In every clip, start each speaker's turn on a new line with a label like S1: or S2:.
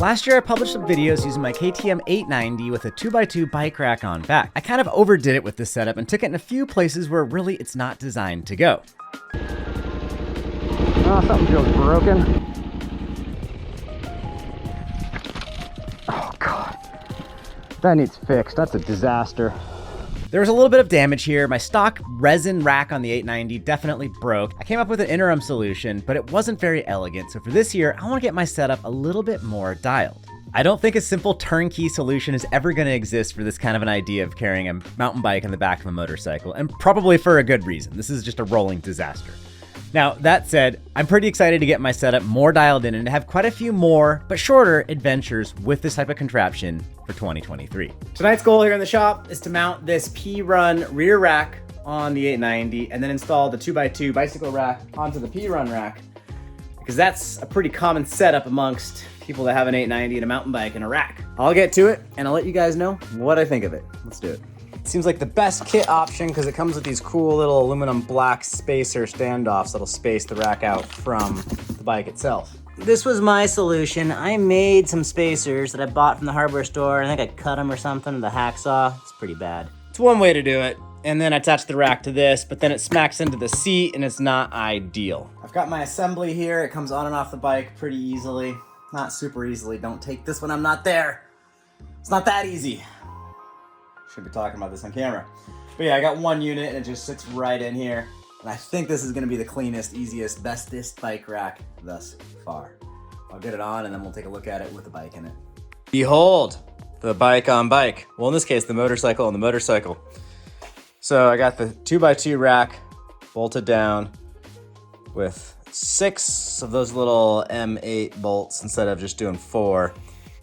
S1: Last year I published some videos using my KTM 890 with a 2x2 bike rack on back. I kind of overdid it with this setup and took it in a few places where really it's not designed to go.
S2: Oh, something feels broken. Oh God, that needs fixed. That's a disaster.
S1: There was a little bit of damage here. My stock resin rack on the 890 definitely broke. I came up with an interim solution, but it wasn't very elegant. So for this year, I want to get my setup a little bit more dialed. I don't think a simple turnkey solution is ever going to exist for this kind of an idea of carrying a mountain bike on the back of a motorcycle, and probably for a good reason. This is just a rolling disaster. Now, that said, I'm pretty excited to get my setup more dialed in and to have quite a few more, but shorter adventures with this type of contraption for 2023. Tonight's goal here in the shop is to mount this P-Run rear rack on the 890 and then install the 2x2 bicycle rack onto the P-Run rack, because that's a pretty common setup amongst people that have an 890 and a mountain bike and a rack. I'll get to it and I'll let you guys know what I think of it. Let's do it. Seems like the best kit option because it comes with these cool little aluminum black spacer standoffs that'll space the rack out from the bike itself. This was my solution. I made some spacers that I bought from the hardware store. I think I cut them or something with a hacksaw. It's pretty bad. It's one way to do it. And then I attach the rack to this, but then it smacks into the seat and it's not ideal. I've got my assembly here. It comes on and off the bike pretty easily. Not super easily. Don't take this when I'm not there. It's not that easy. Should be talking about this on camera. But yeah, I got one unit and it just sits right in here. And I think this is gonna be the cleanest, easiest, bestest bike rack thus far. I'll get it on and then we'll take a look at it with the bike in it. Behold, the bike on bike. Well, in this case, the motorcycle on the motorcycle. So I got the 2x2 rack bolted down with 6 of those little M8 bolts instead of just doing 4.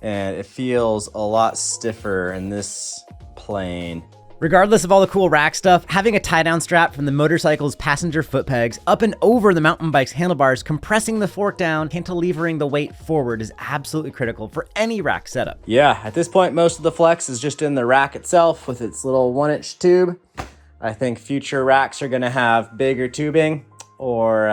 S1: And it feels a lot stiffer in this plane. Regardless of all the cool rack stuff, having a tie-down strap from the motorcycle's passenger foot pegs up and over the mountain bike's handlebars, compressing the fork down, cantilevering the weight forward is absolutely critical for any rack setup. Yeah, at this point, most of the flex is just in the rack itself with its little 1-inch tube. I think future racks are gonna have bigger tubing or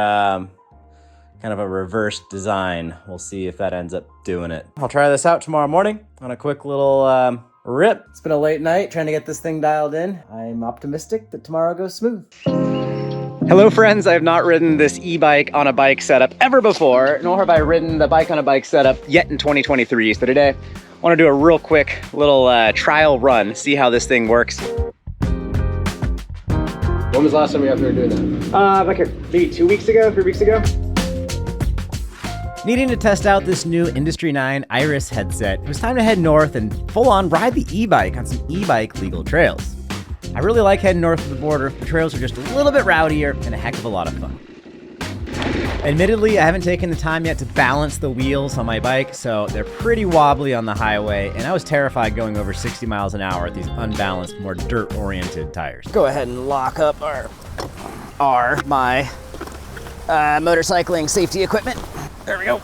S1: kind of a reverse design. We'll see if that ends up doing it. I'll try this out tomorrow morning on a quick little rip. It's been a late night trying to get this thing dialed in. I'm optimistic that tomorrow goes smooth. Hello friends, I have not ridden this e-bike on a bike setup ever before, nor have I ridden the bike on a bike setup yet in 2023. So today, I want to do a real quick little trial run, see how this thing works.
S2: When was the last time we were doing that?
S1: Like maybe 2 weeks ago, 3 weeks ago. Needing to test out this new Industry 9 Iris headset, it was time to head north and full-on ride the e-bike on some e-bike legal trails. I really like heading north of the border. The trails are just a little bit rowdier and a heck of a lot of fun. Admittedly, I haven't taken the time yet to balance the wheels on my bike, so they're pretty wobbly on the highway, and I was terrified going over 60 miles an hour at these unbalanced, more dirt-oriented tires. Go ahead and lock up my motorcycling safety equipment. There we go.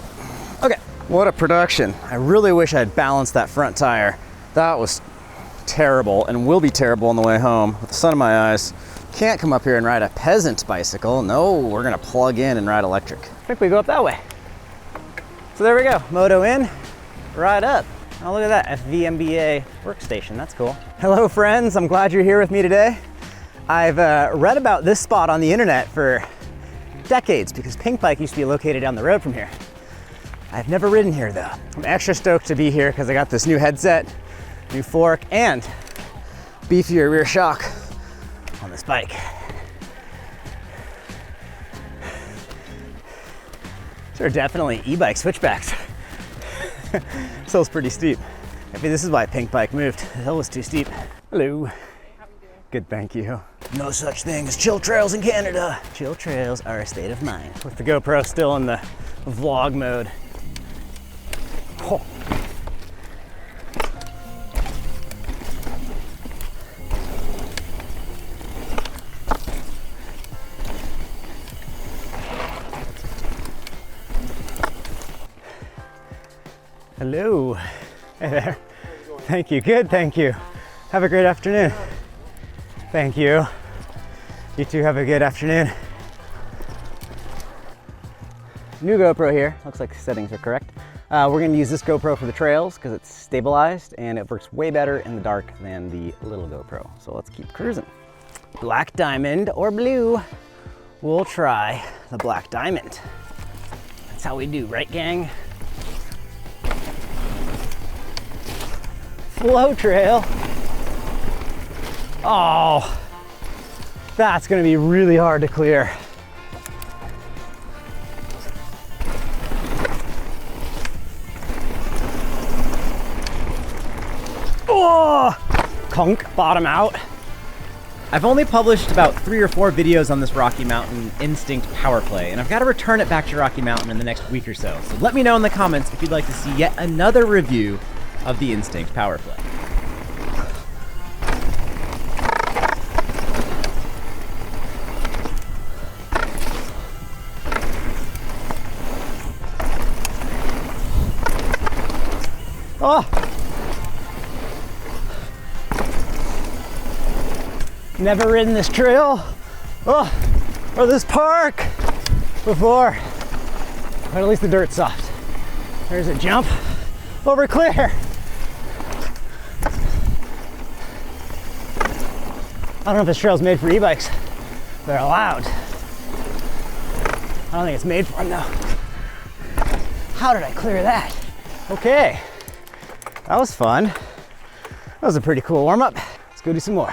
S1: Okay. What a production. I really wish I had balanced that front tire. That was terrible and will be terrible on the way home with the sun in my eyes. Can't come up here and ride a peasant bicycle. No, we're gonna plug in and ride electric. I think we go up that way. So there we go. Moto in, ride up. Oh, look at that, FVMBA workstation. That's cool. Hello friends, I'm glad you're here with me today. I've read about this spot on the internet for decades because Pink Bike used to be located down the road from here. I've never ridden here though. I'm extra stoked to be here because I got this new headset, new fork, and beefier rear shock on this bike. These are definitely e-bike switchbacks. This hill's pretty steep. Maybe this is why Pink Bike moved. The hill was too steep. Hello. Good, thank you. No such thing as chill trails in Canada. Chill trails are a state of mind. With the GoPro still in the vlog mode. Oh. Hello. Hey there. Thank you. Good, thank you. Have a great afternoon. Thank you. You too have a good afternoon. New GoPro here. Looks like the settings are correct.
S3: We're gonna use this GoPro for the trails because it's stabilized and it works way better in the dark than the little GoPro. So let's keep cruising. Black diamond or blue. We'll try the black diamond. That's how we do, right gang? Flow trail. Oh, that's gonna be really hard to clear. Oh, conk, bottom out.
S1: I've only published about 3 or 4 videos on this Rocky Mountain Instinct power play, and I've got to return it back to Rocky Mountain in the next week or so. So let me know in the comments if you'd like to see yet another review of the Instinct power play.
S3: Oh! Never ridden this trail, or this park before, but at least the dirt's soft. There's a jump over clear. I don't know if this trail's made for e-bikes. They're allowed. I don't think it's made for them though. How did I clear that? Okay, that was fun. That was a pretty cool warm-up. Let's go do some more.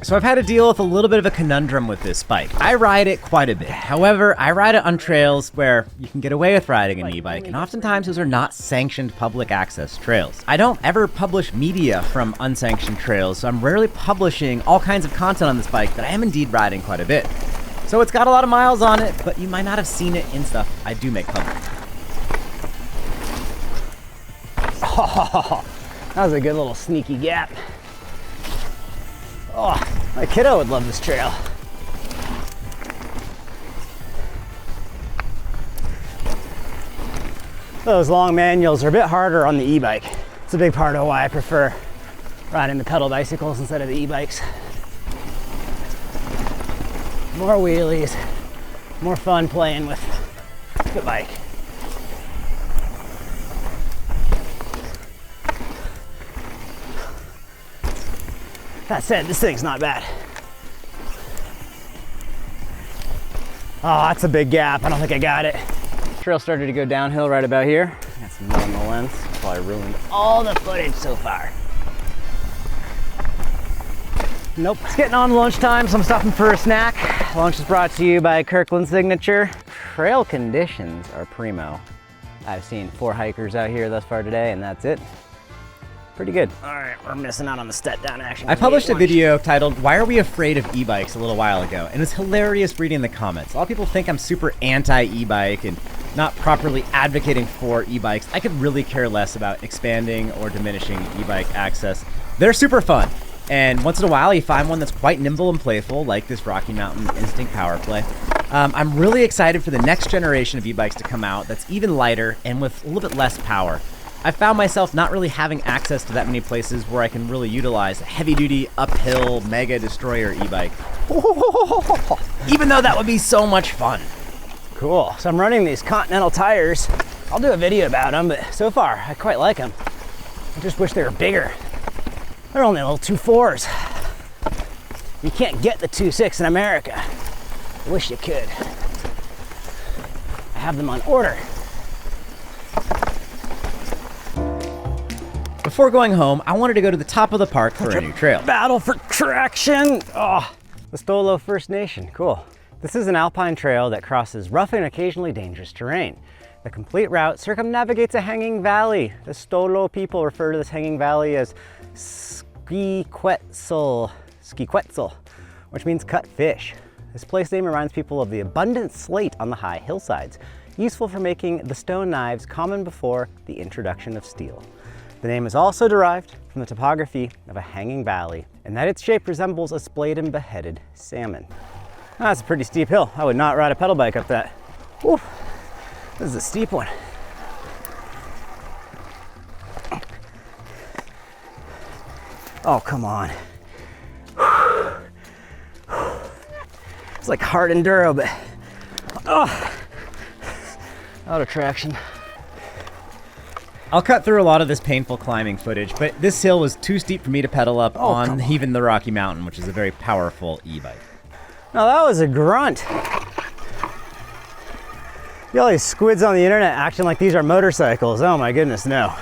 S1: So I've had to deal with a little bit of a conundrum with this bike. I ride it quite a bit. However, I ride it on trails where you can get away with riding an e-bike, and oftentimes those are not sanctioned public access trails. I don't ever publish media from unsanctioned trails, so I'm rarely publishing all kinds of content on this bike, but I am indeed riding quite a bit. So it's got a lot of miles on it, but you might not have seen it in stuff I do make public.
S3: Oh, that was a good little sneaky gap. Oh, my kiddo would love this trail. Those long manuals are a bit harder on the e-bike. It's a big part of why I prefer riding the pedal bicycles instead of the e-bikes. More wheelies, more fun playing with the bike. That said, this thing's not bad. Oh, that's a big gap. I don't think I got it. Trail started to go downhill right about here. Got some mud on the lens. Probably ruined all the footage so far. Nope. It's getting on lunchtime, so I'm stopping for a snack. Lunch is brought to you by Kirkland Signature. Trail conditions are primo. I've seen 4 hikers out here thus far today, and that's it. Pretty good. All right, we're missing out on the step down action.
S1: I published a video titled, "Why Are We Afraid of E-Bikes?" a little while ago, and it's hilarious reading the comments. A lot of people think I'm super anti-e-bike and not properly advocating for e-bikes. I could really care less about expanding or diminishing e-bike access. They're super fun, and once in a while you find one that's quite nimble and playful, like this Rocky Mountain Instinct power play. I'm really excited for the next generation of e-bikes to come out that's even lighter and with a little bit less power. I found myself not really having access to that many places where I can really utilize a heavy-duty, uphill, mega destroyer e-bike. Even though that would be so much fun.
S3: Cool. So I'm running these Continental tires. I'll do a video about them, but so far I quite like them. I just wish they were bigger. They're only little 2.4s. You can't get the 2.6 in America. I wish you could. I have them on order.
S1: Before going home, I wanted to go to the top of the park for a new trail.
S3: Battle for traction. Oh, the Stolo First Nation, cool. This is an alpine trail that crosses rough and occasionally dangerous terrain. The complete route circumnavigates a hanging valley. The Stolo people refer to this hanging valley as Skiquetzel, which means cut fish. This place name reminds people of the abundant slate on the high hillsides, useful for making the stone knives common before the introduction of steel. The name is also derived from the topography of a hanging valley, and that its shape resembles a splayed and beheaded salmon. That's a pretty steep hill. I would not ride a pedal bike up that. Whew. This is a steep one. Oh, come on. It's like hard enduro, but out of traction.
S1: I'll cut through a lot of this painful climbing footage, but this hill was too steep for me to pedal up on even the Rocky Mountain, which is a very powerful e-bike.
S3: Now that was a grunt. You all these squids on the internet acting like these are motorcycles. Oh my goodness, no.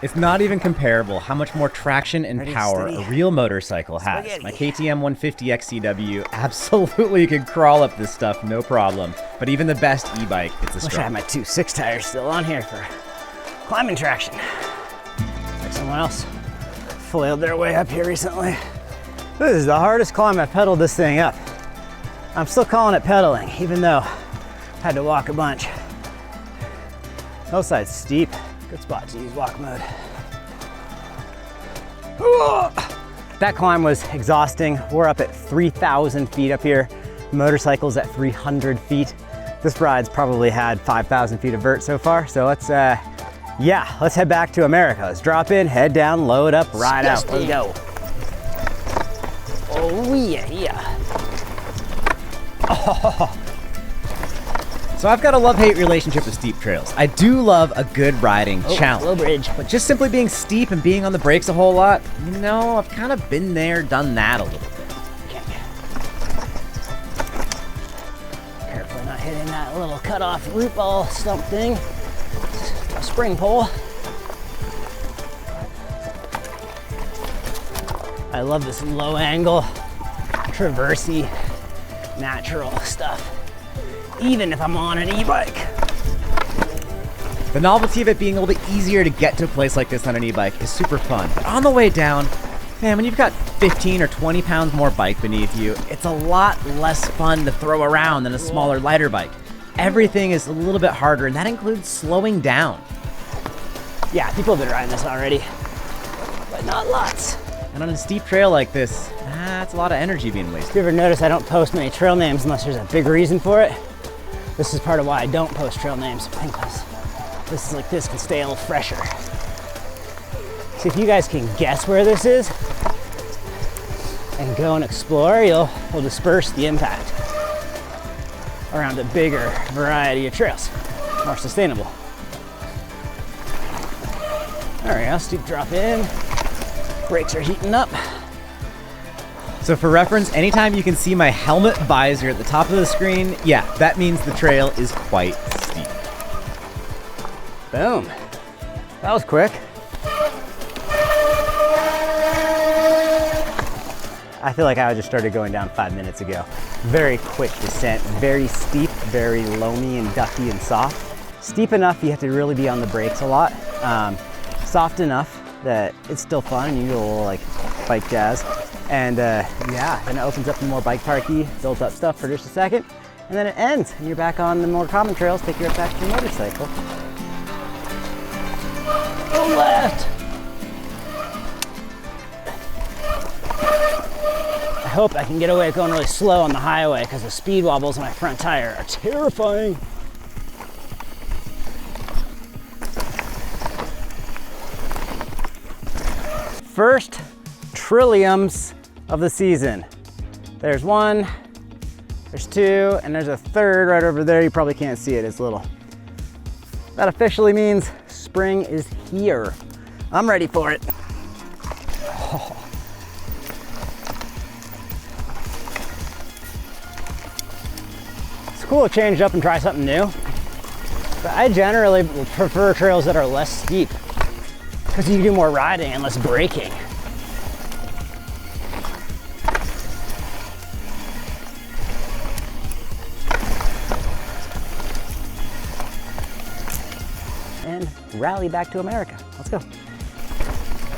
S1: It's not even comparable how much more traction and power a real motorcycle has. My KTM 150 XCW absolutely can crawl up this stuff, no problem. But even the best e-bike, it's a struggle.
S3: Wish I had my 2 6 tires still on here for climbing traction. Like someone else flailed their way up here recently. This is the hardest climb I've pedaled this thing up. I'm still calling it pedaling, even though I had to walk a bunch. Hillside's steep. Good spot to use walk mode. That climb was exhausting. We're up at 3,000 feet up here. Motorcycle's at 300 feet. This ride's probably had 5,000 feet of vert so far. So let's head back to America. Let's drop in, head down, load up, ride out. Let's go. Oh yeah. Oh.
S1: So I've got a love-hate relationship with steep trails. I do love a good riding challenge.
S3: Low bridge.
S1: But just simply being steep and being on the brakes a whole lot, you know, I've kind of been there, done that a little bit.
S3: Carefully not hitting that little cut-off root ball stump thing. A spring pole. I love this low angle, traversy, natural stuff. Even if I'm on an e-bike.
S1: The novelty of it being a little bit easier to get to a place like this on an e-bike is super fun. But on the way down, man, when you've got 15 or 20 pounds more bike beneath you, it's a lot less fun to throw around than a smaller, lighter bike. Everything is a little bit harder, and that includes slowing down.
S3: Yeah, people have been riding this already, but not lots.
S1: And on a steep trail like this, that's a lot of energy being wasted.
S3: If you ever notice I don't post many trail names unless there's a big reason for it, this is part of why I don't post trail names, because this can stay a little fresher. So if you guys can guess where this is and go and explore, you'll disperse the impact around a bigger variety of trails, more sustainable. There we go, steep drop in, brakes are heating up.
S1: So for reference, anytime you can see my helmet visor at the top of the screen, yeah, that means the trail is quite steep.
S3: Boom. That was quick. I feel like I just started going down 5 minutes ago. Very quick descent, very steep, very loamy and ducky and soft. Steep enough you have to really be on the brakes a lot. Soft enough that it's still fun and you get a little like bike jazz. And then it opens up the more bike parky, builds up stuff for just a second, and then it ends, and you're back on the more common trails, take you right back to your motorcycle. Go left! I hope I can get away with going really slow on the highway because the speed wobbles on my front tire are terrifying. First trilliums of the season. There's one, there's two, and there's a third right over there. You probably can't see it, it's little. That officially means spring is here. I'm ready for it. Oh. It's cool to change it up and try something new. But I generally prefer trails that are less steep because you can do more riding and less braking. And rally back to America. Let's go.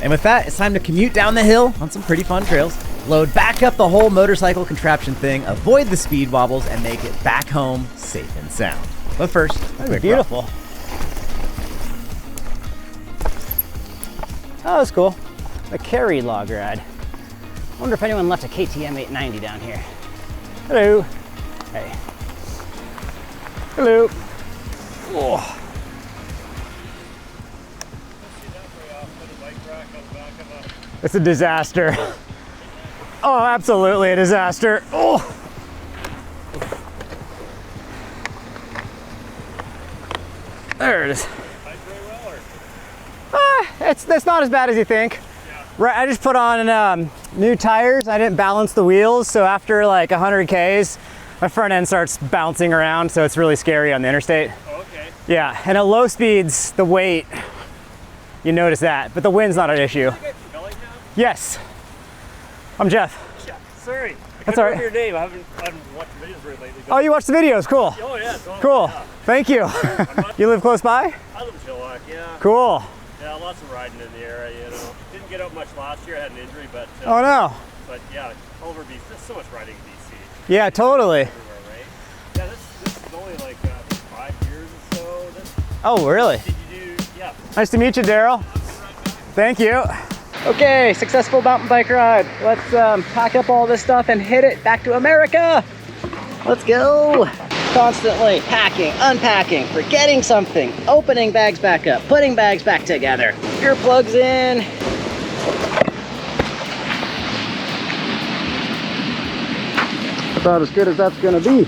S1: And with that, it's time to commute down the hill on some pretty fun trails, load back up the whole motorcycle contraption thing, avoid the speed wobbles, and make it back home safe and sound. But first, a quick
S3: beautiful.
S1: run.
S3: Oh, that's cool. A carry log ride. I wonder if anyone left a KTM 890 down here. Hello. Hey. Hello. Oh. It's a disaster. Oh, absolutely a disaster. Oh. There it is. it's not as bad as you think. Right, I just put on new tires. I didn't balance the wheels, so after like 100 Ks, my front end starts bouncing around, so it's really scary on the interstate.
S4: Oh, okay.
S3: Yeah, and at low speeds, the weight, you notice that, but the wind's not an issue.
S4: You guys from Kendall-Weed now?
S3: Yes, I'm Jeff.
S4: Yeah, sorry.
S3: That's all right.
S4: Your name. I haven't watched your videos very lately.
S3: Oh, you watch the videos, cool.
S4: Oh yeah. Totally.
S3: Cool,
S4: Yeah.
S3: thank you. You live close by?
S4: I live in Chilliwack, yeah.
S3: Cool.
S4: Yeah, lots of riding in the area, you know. Didn't get out much last year. I had an injury, but
S3: Oh no.
S4: But yeah, Culver BC. There's so much riding in BC
S3: Yeah, totally.
S4: everywhere, right? Yeah, this is only like 5 years or so.
S3: Oh, really?
S4: Did you do? Yeah.
S3: Nice to meet you, Daryl. Thank you. Okay, successful mountain bike ride. Let's pack up all this stuff and hit it back to America. Let's go. Constantly packing, unpacking, forgetting something, opening bags back up, putting bags back together. Earplugs in.
S2: About as good as that's gonna be.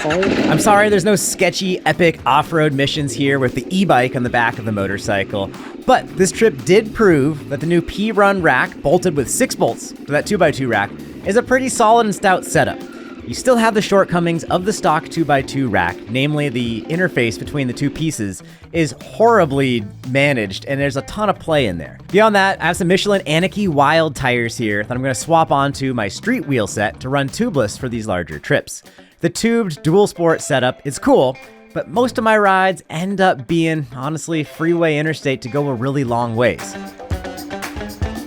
S1: I'm sorry there's no sketchy, epic off-road missions here with the e-bike on the back of the motorcycle, but this trip did prove that the new P-Run rack, bolted with 6 bolts to that 2x2 rack, is a pretty solid and stout setup. You still have the shortcomings of the stock 2x2 rack, namely the interface between the two pieces is horribly managed and there's a ton of play in there. Beyond that, I have some Michelin Anarchy Wild tires here that I'm going to swap onto my street wheel set to run tubeless for these larger trips. The tubed dual sport setup is cool, but most of my rides end up being, honestly, freeway interstate to go a really long ways.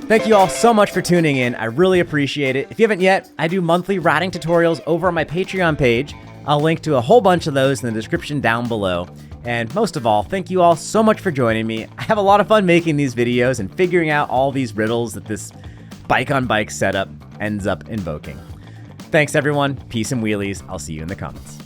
S1: Thank you all so much for tuning in. I really appreciate it. If you haven't yet, I do monthly riding tutorials over on my Patreon page. I'll link to a whole bunch of those in the description down below. And most of all, thank you all so much for joining me. I have a lot of fun making these videos and figuring out all these riddles that this bike-on-bike setup ends up invoking. Thanks everyone, peace and wheelies. I'll see you in the comments.